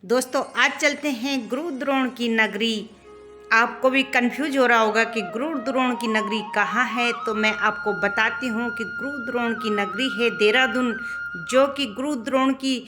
दोस्तों आज चलते हैं गुरु द्रोण की नगरी। आपको भी कंफ्यूज हो रहा होगा कि गुरु द्रोण की नगरी कहाँ है, तो मैं आपको बताती हूँ कि गुरु द्रोण की नगरी है देहरादून, जो कि गुरु द्रोण की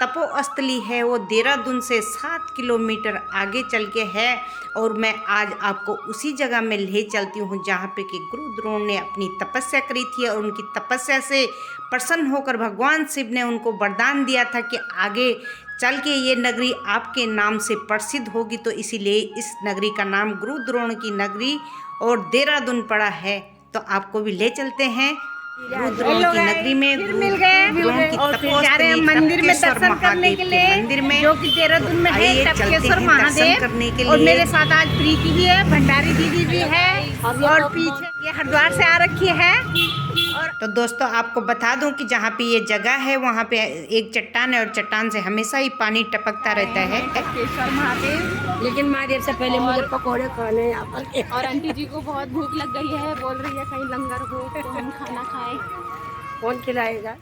तपोस्थली है। वो देहरादून से 7 किलोमीटर आगे चल के है और मैं आज आपको उसी जगह में ले चलती हूँ जहाँ पे कि गुरु द्रोण ने अपनी तपस्या करी थी और उनकी तपस्या से प्रसन्न होकर भगवान शिव ने उनको वरदान दिया था कि आगे चल के ये नगरी आपके नाम से प्रसिद्ध होगी। तो इसीलिए इस नगरी का नाम गुरु द्रोण की नगरी और देहरादून पड़ा है। तो आपको भी ले चलते हैं गुरु द्रोण की नगरी में, गुरु द्रोण की तपोस्थली मंदिर में टपकेश्वर दर्शन करने के लिए, मंदिर में जो कि देहरादून में है टपकेश्वर महादेव करने के लिए। और मेरे साथ आज प्रीति भी है, भंडारी दीदी भी है और पीछे ये हरिद्वार से आ रखी है। और तो दोस्तों आपको बता दूं कि जहाँ पे ये जगह है वहाँ पे एक चट्टान है और चट्टान से हमेशा ही पानी टपकता रहता है। टपकेश्वर महादेव, लेकिन महादेव से पहले मुझे पकौड़े खाने हैं यहाँ पर। और आंटी जी को बहुत भूख लग गई है, बोल रही है कहीं लंगर हो तो हम खाना खाएं। कौन खिलाएगा?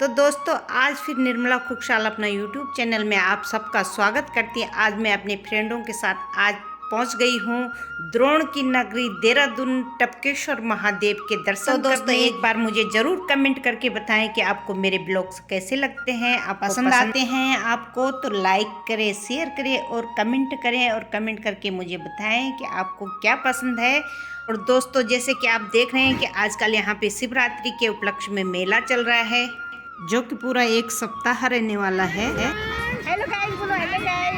तो दोस्तों आज फिर निर्मला खुशहाल अपना यूट्यूब चैनल में आप सबका स्वागत करती है। आज मैं अपने फ्रेंडों के साथ आज पहुंच गई हूं द्रोण की नगरी देहरादून टपकेश्वर महादेव के दर्शन। तो दोस्तों एक बार मुझे जरूर कमेंट करके बताएं कि आपको मेरे ब्लॉग्स कैसे लगते हैं, आप पसंद आते हैं आपको तो लाइक करें, शेयर करें और कमेंट करें और कमेंट करके मुझे बताएं कि आपको क्या पसंद है। और दोस्तों जैसे कि आप देख रहे हैं कि आजकल यहाँ पे शिवरात्रि के उपलक्ष्य में मेला चल रहा है, जो कि पूरा एक सप्ताह रहने वाला है। हेलो गाइस बोलो, हेलो गाइस,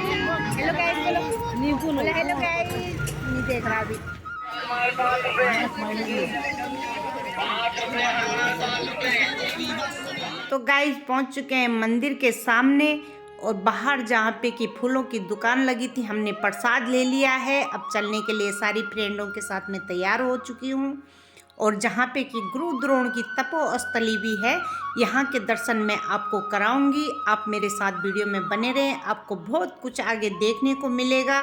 हेलो गाइस बोलो, नी बोलो, हेलो गाइस। नहीं देख रहा अभी। तो गाइस पहुंच चुके हैं मंदिर के सामने और बाहर जहाँ पे कि फूलों की दुकान लगी थी हमने प्रसाद ले लिया है। अब चलने के लिए सारी फ्रेंडों के साथ में तैयार हो चुकी हूँ और जहाँ पे कि गुरु द्रोण की तपोस्थली भी है, यहाँ के दर्शन मैं आपको कराऊंगी। आप मेरे साथ वीडियो में बने रहें, आपको बहुत कुछ आगे देखने को मिलेगा।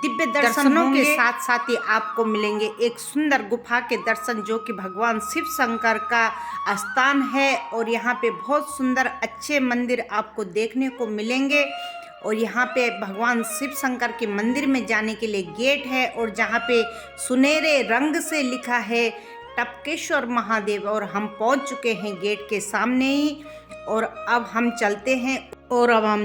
दिव्य दर्शनों के साथ साथ ही आपको मिलेंगे एक सुंदर गुफा के दर्शन, जो कि भगवान शिव शंकर का स्थान है और यहाँ पे बहुत सुंदर अच्छे मंदिर आपको देखने को मिलेंगे। और यहाँ पे भगवान शिव शंकर के मंदिर में जाने के लिए गेट है और जहाँ पे सुनहरे रंग से लिखा है टपकेश्वर महादेव, और हम पहुँच चुके हैं गेट के सामने ही। और अब हम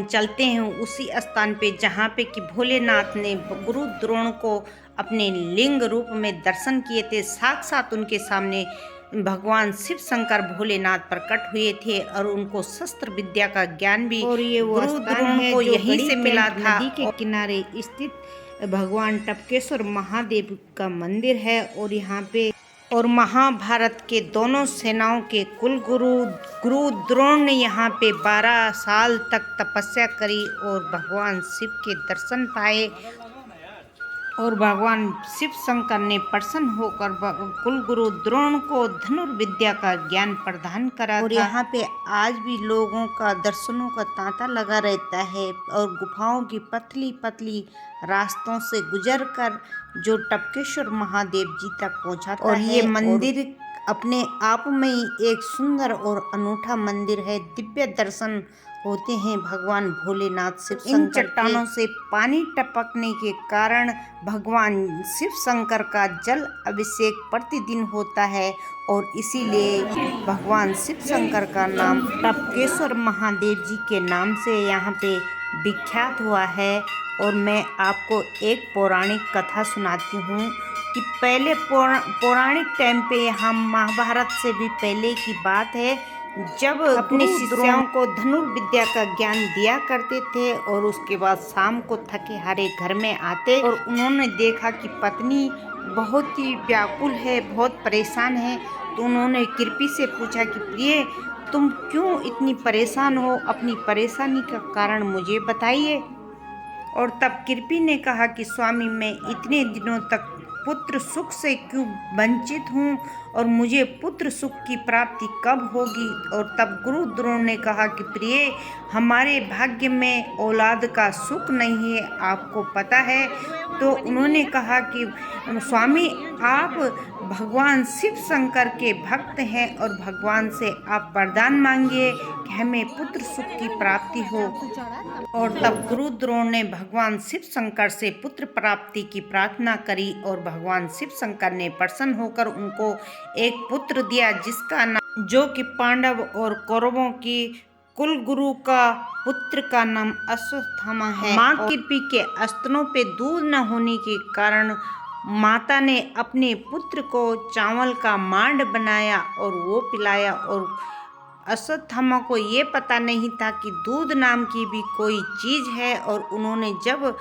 चलते हैं उसी स्थान पे जहाँ पे कि भोलेनाथ ने गुरु द्रोण को अपने लिंग रूप में दर्शन किए थे। साक्षात उनके सामने भगवान शिव शंकर भोलेनाथ प्रकट हुए थे और उनको शस्त्र विद्या का ज्ञान भी और ये वो गुरु द्रोण को यहीं से मिला था। नदी के किनारे स्थित भगवान टपकेश्वर महादेव का मंदिर है और यहाँ पे और महाभारत के दोनों सेनाओं के कुल गुरु द्रोण ने यहाँ पे 12 साल तक तपस्या करी और भगवान शिव के दर्शन पाए और भगवान शिव शंकर ने प्रसन्न होकर कुल गुरु द्रोण को धनुर्विद्या का ज्ञान प्रदान करा। और यहाँ पे आज भी लोगों का दर्शनों का तांता लगा रहता है और गुफाओं की पतली पतली रास्तों से गुजरकर जो टपकेश्वर महादेव जी तक पहुँचाता है। और ये मंदिर अपने आप में ही एक सुंदर और अनूठा मंदिर है। दिव्य दर्शन होते हैं भगवान भोलेनाथ शिव शंकर। इन चट्टानों से पानी टपकने के कारण भगवान शिव शंकर का जल अभिषेक प्रतिदिन होता है और इसीलिए भगवान शिव शंकर का नाम टपकेश्वर महादेव जी के नाम से यहाँ पे विख्यात हुआ है। और मैं आपको एक पौराणिक कथा सुनाती हूँ कि पहले पौराणिक टाइम पे यहाँ महाभारत से भी पहले की बात है, जब अपने शिष्यों को धनुर्विद्या का ज्ञान दिया करते थे और उसके बाद शाम को थके हारे घर में आते और उन्होंने देखा कि पत्नी बहुत ही व्याकुल है, बहुत परेशान है। तो उन्होंने कृपी से पूछा कि प्रिय तुम क्यों इतनी परेशान हो, अपनी परेशानी का कारण मुझे बताइए। और तब कृपी ने कहा कि स्वामी मैं इतने दिनों तक पुत्र सुख से क्यों वंचित हूँ और मुझे पुत्र सुख की प्राप्ति कब होगी। और तब गुरु द्रोण ने कहा कि प्रिय हमारे भाग्य में औलाद का सुख नहीं है, आपको पता है। तो उन्होंने कहा कि स्वामी आप भगवान शिव शंकर के भक्त हैं और भगवान से आप वरदान मांगिए कि हमें पुत्र सुख की प्राप्ति हो। और तब गुरु द्रोण ने भगवान शिव शंकर से पुत्र प्राप्ति की प्रार्थना करी और भगवान शिव शंकर ने प्रसन्न होकर उनको एक पुत्र दिया, जिसका नाम, जो कि पांडव और कौरवों की कुल गुरु का पुत्र का नाम अश्वत्थामा है। माँ कृपी के स्तनों पे दूध न होने के कारण माता ने अपने पुत्र को चावल का मांड बनाया और वो पिलाया। और अश्वत्थामा को ये पता नहीं था कि दूध नाम की भी कोई चीज़ है। और उन्होंने जब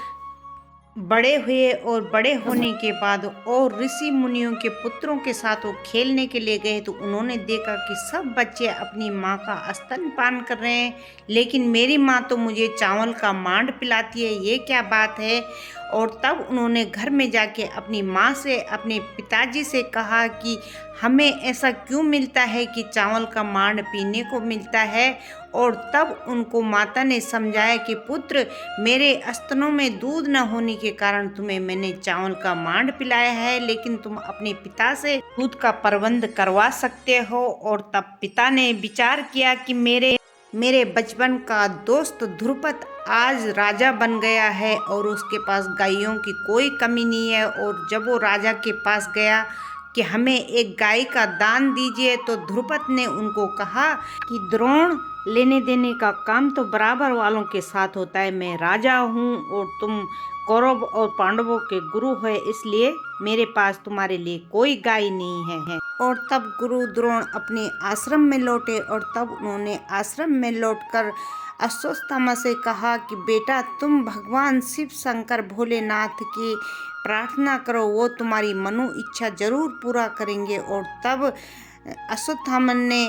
बड़े हुए और बड़े होने के बाद और ऋषि मुनियों के पुत्रों के साथ वो खेलने के लिए गए तो उन्होंने देखा कि सब बच्चे अपनी माँ का स्तनपान कर रहे हैं, लेकिन मेरी माँ तो मुझे चावल का मांड पिलाती है, ये क्या बात है। और तब उन्होंने घर में जाके अपनी माँ से, अपने पिताजी से कहा कि हमें ऐसा क्यों मिलता है कि चावल का मांड पीने को मिलता है। और तब उनको माता ने समझाया कि पुत्र, मेरे स्तनों में दूध न होने के कारण तुम्हें मैंने चावल का मांड पिलाया है, लेकिन तुम अपने पिता से दूध का प्रबंध करवा सकते हो। और तब पिता ने विचार किया कि मेरे बचपन का दोस्त ध्रुपद आज राजा बन गया है और उसके पास गायों की कोई कमी नहीं है। और जब वो राजा के पास गया कि हमें एक गाय का दान दीजिए, तो ध्रुपद ने उनको कहा कि द्रोण, लेने देने का काम तो बराबर वालों के साथ होता है। मैं राजा हूँ और तुम कौरव और पांडवों के गुरु है, इसलिए मेरे पास तुम्हारे लिए कोई गाय नहीं है। और तब गुरु द्रोण अपने आश्रम में लौटे और तब उन्होंने आश्रम में लौटकर अश्वत्थामा से कहा कि बेटा, तुम भगवान शिव शंकर भोलेनाथ की प्रार्थना करो, वो तुम्हारी मनो इच्छा जरूर पूरा करेंगे। और तब अश्वत्थामा ने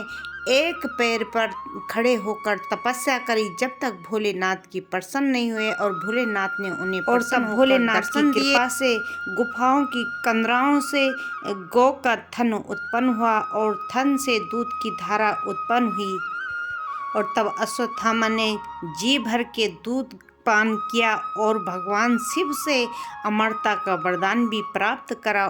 एक पैर पर खड़े होकर तपस्या करी जब तक भोलेनाथ की प्रसन्न नहीं हुए। और भोलेनाथ ने उन्हें और सब भोलेनाथ की कृपा से गुफाओं की कंदराओं से गौ का थन उत्पन्न हुआ और थन से दूध की धारा उत्पन्न हुई। और तब अश्वत्थामा ने जी भर के दूध पान किया और भगवान शिव से अमरता का वरदान भी प्राप्त करा।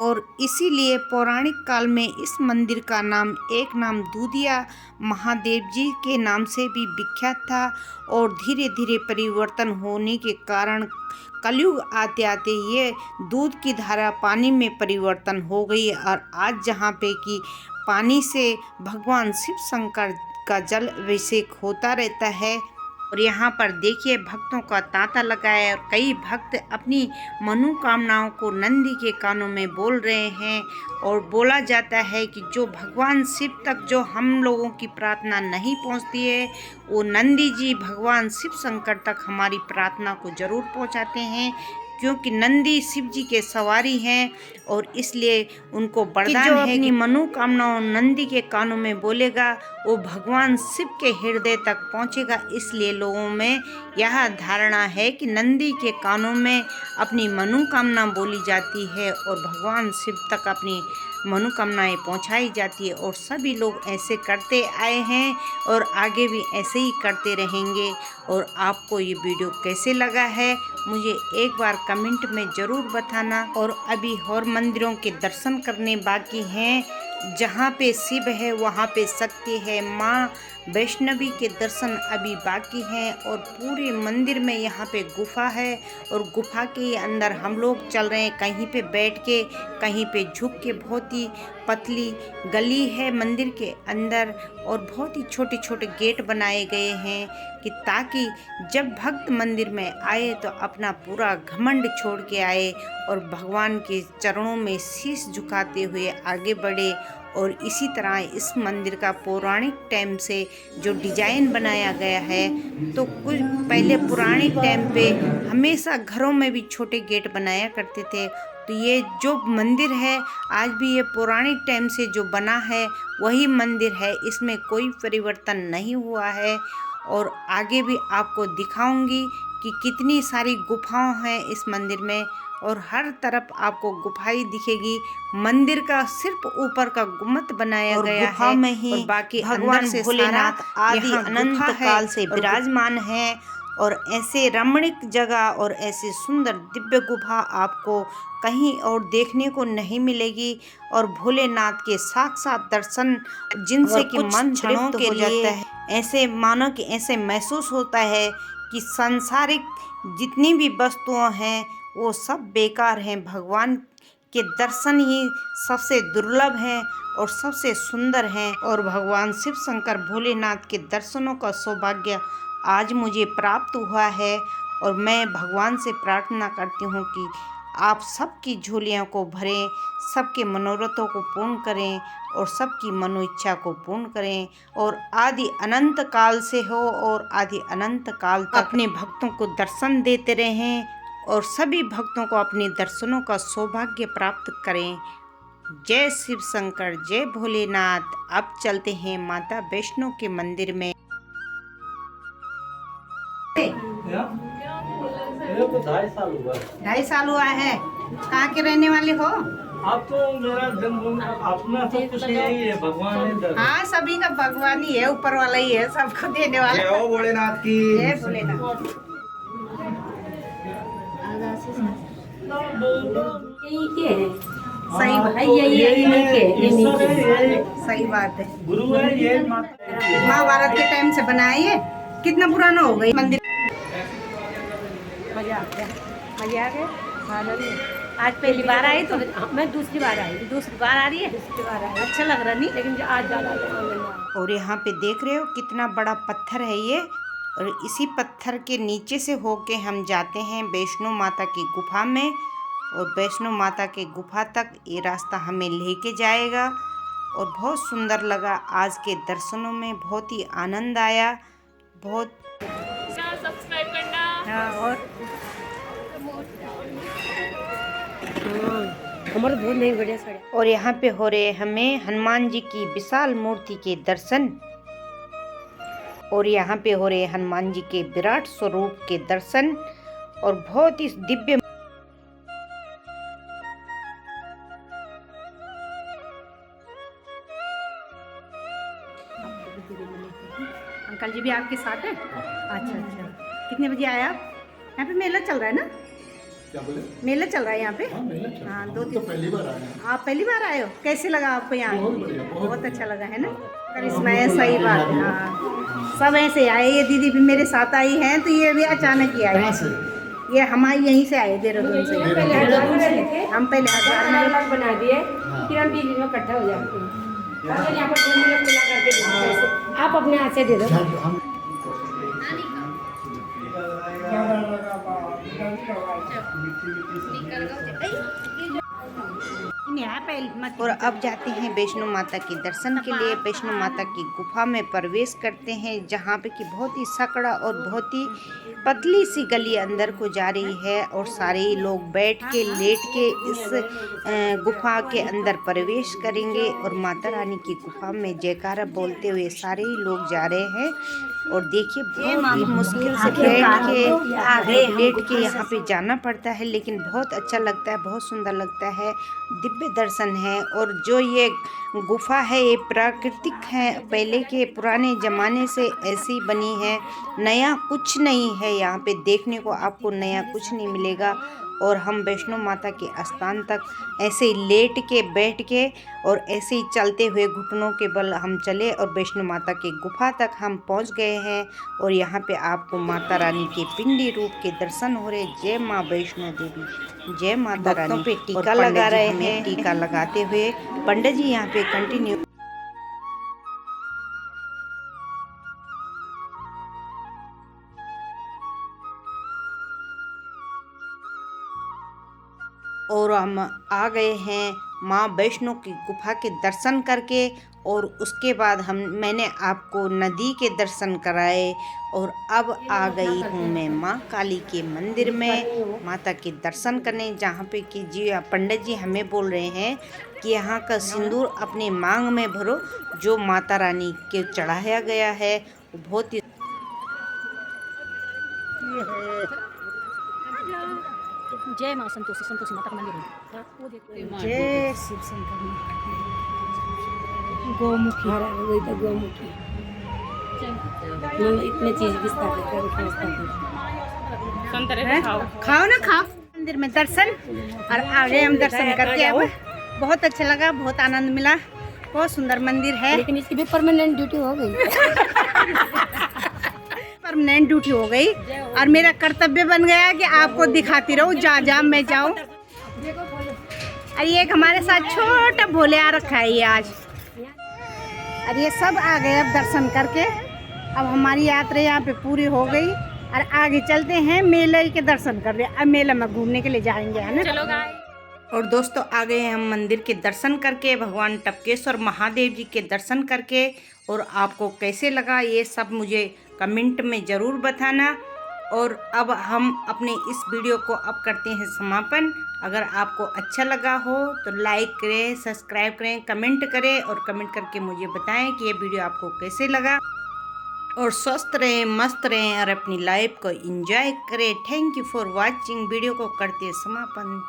और इसीलिए पौराणिक काल में इस मंदिर का नाम दूधिया महादेव जी के नाम से भी विख्यात था। और धीरे धीरे परिवर्तन होने के कारण कलयुग आते आते ये दूध की धारा पानी में परिवर्तन हो गई। और आज जहाँ पे कि पानी से भगवान शिव शंकर का जल अभिषेक होता रहता है। और यहाँ पर देखिए भक्तों का तांता लगा है और कई भक्त अपनी मनोकामनाओं को नंदी के कानों में बोल रहे हैं। और बोला जाता है कि जो भगवान शिव तक जो हम लोगों की प्रार्थना नहीं पहुँचती है, वो नंदी जी भगवान शिव शंकर तक हमारी प्रार्थना को जरूर पहुँचाते हैं, क्योंकि नंदी शिव जी के सवारी हैं। और इसलिए उनको वरदान है कि मनोकामनाओं नंदी के कानों में बोलेगा वो भगवान शिव के हृदय तक पहुंचेगा। इसलिए लोगों में यह धारणा है कि नंदी के कानों में अपनी मनोकामना बोली जाती है और भगवान शिव तक अपनी मनोकामनाएं पहुंचाई जाती है। और सभी लोग ऐसे करते आए हैं और आगे भी ऐसे ही करते रहेंगे। और आपको ये वीडियो कैसे लगा है मुझे एक बार कमेंट में ज़रूर बताना। और अभी और मंदिरों के दर्शन करने बाकी हैं, जहाँ पे शिव है वहाँ पे शक्ति है। माँ वैष्णवी के दर्शन अभी बाकी हैं और पूरे मंदिर में यहाँ पे गुफा है और गुफा के अंदर हम लोग चल रहे हैं, कहीं पे बैठ के कहीं पे झुक के। बहुत ही पतली गली है मंदिर के अंदर और बहुत ही छोटे छोटे गेट बनाए गए हैं कि ताकि जब भक्त मंदिर में आए तो अपना पूरा घमंड छोड़ के आए और भगवान के चरणों में शीश झुकाते हुए आगे बढ़े। और इसी तरह इस मंदिर का पौराणिक टाइम से जो डिजाइन बनाया गया है, तो कुछ पहले पुराने टाइम पे हमेशा घरों में भी छोटे गेट बनाया करते थे। तो ये जो मंदिर है आज भी ये पौराणिक टाइम से जो बना है वही मंदिर है, इसमें कोई परिवर्तन नहीं हुआ है। और आगे भी आपको दिखाऊंगी कि कितनी सारी गुफाएं हैं इस मंदिर में और हर तरफ आपको गुफाई दिखेगी। मंदिर का सिर्फ ऊपर का गुम्बद बनाया गया है में ही और बाकी भगवान से भोलेनाथ आदि अनंत काल से विराजमान है। और ऐसे रमणीक जगह और ऐसी सुंदर दिव्य गुफा आपको कहीं और देखने को नहीं मिलेगी। और भोलेनाथ के साक्षात दर्शन जिनसे कि मन तृप्त हो जाता है, ऐसे मानो कि ऐसे महसूस होता है कि सांसारिक जितनी भी वस्तुएं हैं वो सब बेकार हैं। भगवान के दर्शन ही सबसे दुर्लभ हैं और सबसे सुंदर हैं। और भगवान शिव शंकर भोलेनाथ के दर्शनों का सौभाग्य आज मुझे प्राप्त हुआ है। और मैं भगवान से प्रार्थना करती हूँ कि आप सबकी झोलियों को भरें, सबके मनोरथों को पूर्ण करें और सबकी मनो इच्छा को पूर्ण करें। और आदि अनंत काल से हो और आदि अनंत काल तक अपने भक्तों को दर्शन देते रहें और सभी भक्तों को अपने दर्शनों का सौभाग्य प्राप्त करें। जय शिव शंकर, जय भोलेनाथ। अब चलते हैं माता वैष्णो के मंदिर में। मेरे को 2.5 साल हुआ है। 2.5 साल हुआ है। कहाँ के रहने वाले हो? अब तो मेरा जन्मभूमि अपना सब कुछ यही है, भगवान ने दर्शन। हाँ, सभी का भगवान ही है, ऊपर वाला ही है, सबको देने वाला। जय हो भोलेनाथ की। जय भोलेनाथ। यही के है। सही बात है, यही सही बात है। गुरु है ये माता। महाभारत के टाइम से बनाया ये, कितना पुराना हो गई मंदिर। मजा आ गया, मजा आ गया। आज पहली बार आई तो मैं दूसरी बार आई। दूसरी बार आ रही है। दूसरी बार आई, अच्छा लग रहा नहीं? लेकिन जो आज ज्यादा आनंद और यहाँ पे देख रहे हो कितना बड़ा पत्थर है ये। और इसी पत्थर के नीचे से होके हम जाते हैं वैष्णो माता की गुफा में। और वैष्णो माता के गुफा तक ये रास्ता हमें लेके जाएगा। और बहुत सुंदर लगा आज के दर्शनों में, बहुत ही आनंद आया। बहुत सब्सक्राइब करना। हाँ, और हमारे बहुत नहीं बढ़िया साड़ी। और यहाँ पे हो रहे हमें हनुमान जी की विशाल मूर्ति के दर्शन। और यहाँ पे हो रहे हनुमान जी के विराट स्वरूप के दर्शन। और बहुत ही दिव्य अंकल जी भी आपके साथ हैं? अच्छा अच्छा। कितने बजे आए आप? यहाँ पे मेला चल रहा है ना? क्या बोले? मेला चल रहा है यहाँ पे? हाँ, मेला चल रहा है। हाँ, हम 2-3 तो पहली बार आए हैं। आप पहली बार आए हो? कैसे लगा आपको यहाँ? बहुत बढ़िया, बहुत अच्छा लगा है ना? करिश्मा, सही बात है। हाँ, सब ऐसे आए। ये दीदी भी मेरे साथ आई हैं, तो ये भी अचानक ही आए। कहाँ से? ये हमारे यहीं से आए, देहरादून से। हम पहले हरिद्वार में अलग बना दिए, फिर हम बीच में इकट्ठा हो जाते हैं। और फिर यहाँ पर 2 मिनट खुला करके देते हैं। ऐसे। आप अपने हाथ से दे दो। हम यहाँ पहले और अब जाते हैं वैष्णो माता के दर्शन के लिए। वैष्णो माता की गुफा में प्रवेश करते हैं, जहाँ पे कि बहुत ही सकड़ा और बहुत ही पतली सी गली अंदर को जा रही है। और सारे लोग बैठ के लेट के इस गुफा के अंदर प्रवेश करेंगे। और माता रानी की गुफा में जयकारा बोलते हुए सारे ही लोग जा रहे हैं। और देखिए बहुत ही मुश्किल से लेट के यहाँ पे जाना पड़ता है, लेकिन बहुत अच्छा लगता है, बहुत सुंदर लगता है, दिव्य दर्शन है। और जो ये गुफा है ये प्राकृतिक है, पहले के पुराने ज़माने से ऐसी बनी है, नया कुछ नहीं है। यहाँ पे देखने को आपको नया कुछ नहीं मिलेगा। और हम वैष्णो माता के स्थान तक ऐसे ही लेट के बैठ के और ऐसे ही चलते हुए घुटनों के बल हम चले और वैष्णो माता के गुफा तक हम पहुंच गए हैं। और यहाँ पे आपको माता रानी के पिंडी रूप के दर्शन हो रहे। जय माँ वैष्णो देवी, जय माता रानी। पे टीका लगा रहे हैं। टीका लगाते हुए पंडित जी यहाँ पे कंटिन्यू। और हम आ गए हैं माँ वैष्णो की गुफा के दर्शन करके। और उसके बाद मैंने आपको नदी के दर्शन कराए। और अब आ गई हूँ मैं माँ काली के मंदिर में माता के दर्शन करने, जहाँ पे कि जी पंडित जी हमें बोल रहे हैं कि यहाँ का सिंदूर अपने मांग में भरो, जो माता रानी के चढ़ाया गया है। बहुत ही जय माँ संतोषी, संतोषी माता का मंदिर है। वो देखो जय शिव शंकर। गौमुखी। वही तो गौमुखी। मतलब इतने चीज विस्तार हैं? खाओ ना खाओ। मंदिर में दर्शन और आगे हम दर्शन करके अब बहुत अच्छा लगा, बहुत आनंद मिला, बहुत सुंदर मंदिर है। लेकिन इसकी भी परमानेंट ड्यूटी हो गई। परमानेंट ड्यूटी हो गई और मेरा कर्तव्य बन गया कि आपको दिखाती रहूं जहाँ मैं जाऊं। और ये एक हमारे साथ छोटा भोले आ रखा है ये आज। और ये सब आ गए अब दर्शन करके। अब हमारी यात्रा यहाँ पे पूरी हो गई और आगे चलते हैं मेले के दर्शन कर रहे। अब मेला में घूमने के लिए जाएंगे, है ना। चलो गाइस। और दोस्तों आ गए हम मंदिर के दर्शन करके, भगवान टपकेश्वर महादेव जी के दर्शन करके। और आपको कैसे लगा ये सब मुझे कमेंट में ज़रूर बताना। और अब हम अपने इस वीडियो को अब करते हैं समापन। अगर आपको अच्छा लगा हो तो लाइक करें, सब्सक्राइब करें, कमेंट करें और कमेंट करके मुझे बताएं कि ये वीडियो आपको कैसे लगा। और स्वस्थ रहें, मस्त रहें और अपनी लाइफ को एंजॉय करें। Thank you for watching. Video को करते समापन।